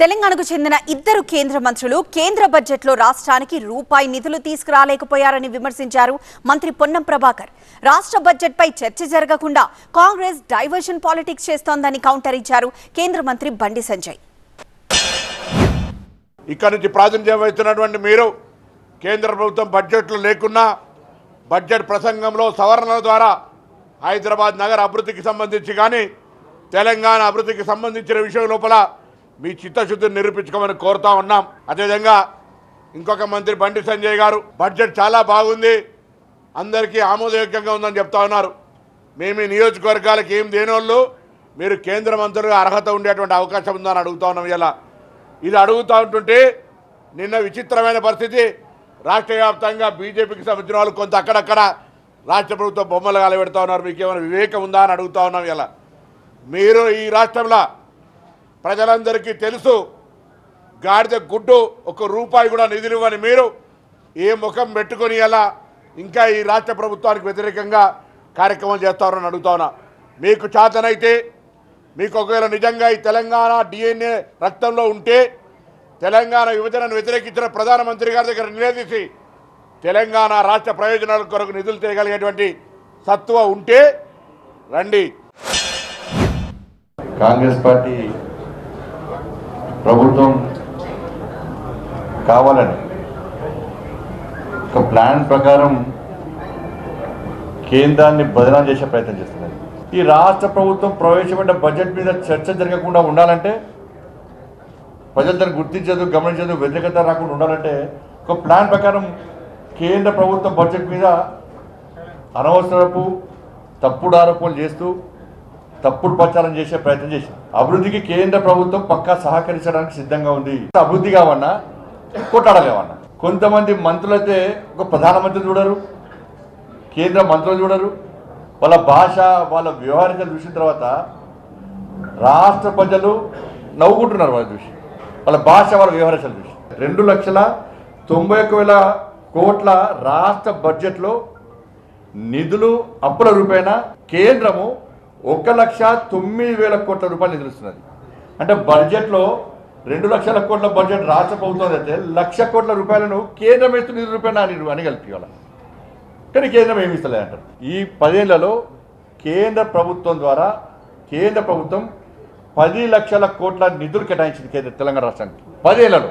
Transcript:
తెలంగాణకు చెందిన ఇద్దరు కేంద్ర మంత్రులు కేంద్ర బడ్జెట్లో రాష్ట్రానికి రూపాయి నిధులు తీసుకురాలేకపోయారని విమర్శించారు మంత్రి పొన్నం ప్రభాకర్. రాష్ట్ర బడ్జెట్పై చర్చ జరగకుండా కాంగ్రెస్ డైవర్షన్ పాలిటిక్స్ చేస్తోందని కౌంటర్ ఇచ్చారు కేంద్ర మంత్రి బండి సంజయ్. ఇక్కడ నుంచి ప్రాతినిధ్యం వహిస్తున్నటువంటి మీరు కేంద్ర ప్రభుత్వం బడ్జెట్లో లేకున్నా బడ్జెట్ ప్రసంగంలో సవరణల ద్వారా హైదరాబాద్ నగర అభివృద్ధికి సంబంధించి కానీ తెలంగాణ అభివృద్ధికి సంబంధించిన విషయం లోపల మీ చిత్తశుద్ధిని నిరూపించుకోమని కోరుతా ఉన్నాం. అదేవిధంగా ఇంకొక మంత్రి బండి సంజయ్ గారు బడ్జెట్ చాలా బాగుంది, అందరికీ ఆమోదయోగ్యంగా ఉందని చెప్తా ఉన్నారు. మేము ఈ నియోజకవర్గాలకు ఏం దేనివాళ్ళు మీరు కేంద్ర మంత్రులుగా అర్హత ఉండేటువంటి అవకాశం ఉందని అడుగుతా ఉన్నాం. ఇలా ఇది అడుగుతూ ఉంటుంటే నిన్న విచిత్రమైన పరిస్థితి, రాష్ట్ర వ్యాప్తంగా బీజేపీకి సంబంధించిన వాళ్ళు కొంత అక్కడక్కడ రాష్ట్ర ప్రభుత్వం బొమ్మలు కాలబెడతా ఉన్నారు. మీకు ఏమైనా వివేకం ఉందా అని అడుగుతా ఉన్నాం. ఇలా మీరు ఈ రాష్ట్రంలో ప్రజలందరికీ తెలుసు, గాడిద గుడ్డు ఒక రూపాయి కూడా నిధులు ఇవ్వని మీరు ఏ ముఖం పెట్టుకొని ఎలా ఇంకా ఈ రాష్ట్ర ప్రభుత్వానికి వ్యతిరేకంగా కార్యక్రమాలు చేస్తారని అడుగుతా ఉన్నా. మీకు చేతనైతే మీకు ఒకవేళ నిజంగా ఈ తెలంగాణ DNA రక్తంలో ఉంటే తెలంగాణ విభజనను వ్యతిరేకించిన ప్రధానమంత్రి గారి దగ్గర నిలదీసి తెలంగాణ రాష్ట్ర ప్రయోజనాల కొరకు నిధులు తేగలిగేటువంటి సత్వ ఉంటే రండి. కాంగ్రెస్ పార్టీ ప్రభుత్వం కావాలని ఒక ప్లాన్ ప్రకారం కేంద్రాన్ని బదనాం చేసే ప్రయత్నం చేస్తున్నారు. ఈ రాష్ట్ర ప్రభుత్వం ప్రవేశపెట్టిన బడ్జెట్ మీద చర్చ జరగకుండా ఉండాలంటే, ప్రజలు దాన్ని గుర్తించదు, గమనించదు, వ్యతిరేకత రాకుండా ఉండాలంటే ఒక ప్లాన్ ప్రకారం కేంద్ర ప్రభుత్వం బడ్జెట్ మీద అనవసరపు తప్పుడు ఆరోపణలు చేస్తూ తప్పుడు ప్రచారం చేసే ప్రయత్నం చేసింది. అభివృద్ధికి కేంద్ర ప్రభుత్వం పక్కా సహకరించడానికి సిద్ధంగా ఉంది. అభివృద్ధి కావన్నా కొట్టాడాలి కావన్నా. కొంతమంది మంత్రులైతే ఒక ప్రధానమంత్రి చూడరు, కేంద్ర మంత్రులు చూడరు, వాళ్ళ భాష వాళ్ళ వ్యవహారాలు చూసిన తర్వాత రాష్ట్ర ప్రజలు నవ్వుకుంటున్నారు. వాళ్ళ చూసి వాళ్ళ భాష వాళ్ళ వ్యవహారాలు చూసి 2,91,000 కోట్ల రాష్ట్ర బడ్జెట్లో నిధులు అప్పుల రూపేణ కేంద్రము 1,09,000 కోట్ల రూపాయలు నిధులుస్తున్నది. అంటే బడ్జెట్లో 2 లక్షల కోట్ల బడ్జెట్ రాష్ట్ర ప్రభుత్వం అయితే 1,00,000 కోట్ల రూపాయలను కేంద్రం ఇస్తున్న నిధుల రూపాయలు అని కలిపి కానీ కేంద్రం ఏమి ఇస్తలేదు అంటారు. ఈ 10 ఏళ్లలో కేంద్ర ప్రభుత్వం ద్వారా కేంద్ర ప్రభుత్వం 10 లక్షల కోట్ల నిధులు కేటాయించింది తెలంగాణ రాష్ట్రానికి 10 ఏళ్లలో.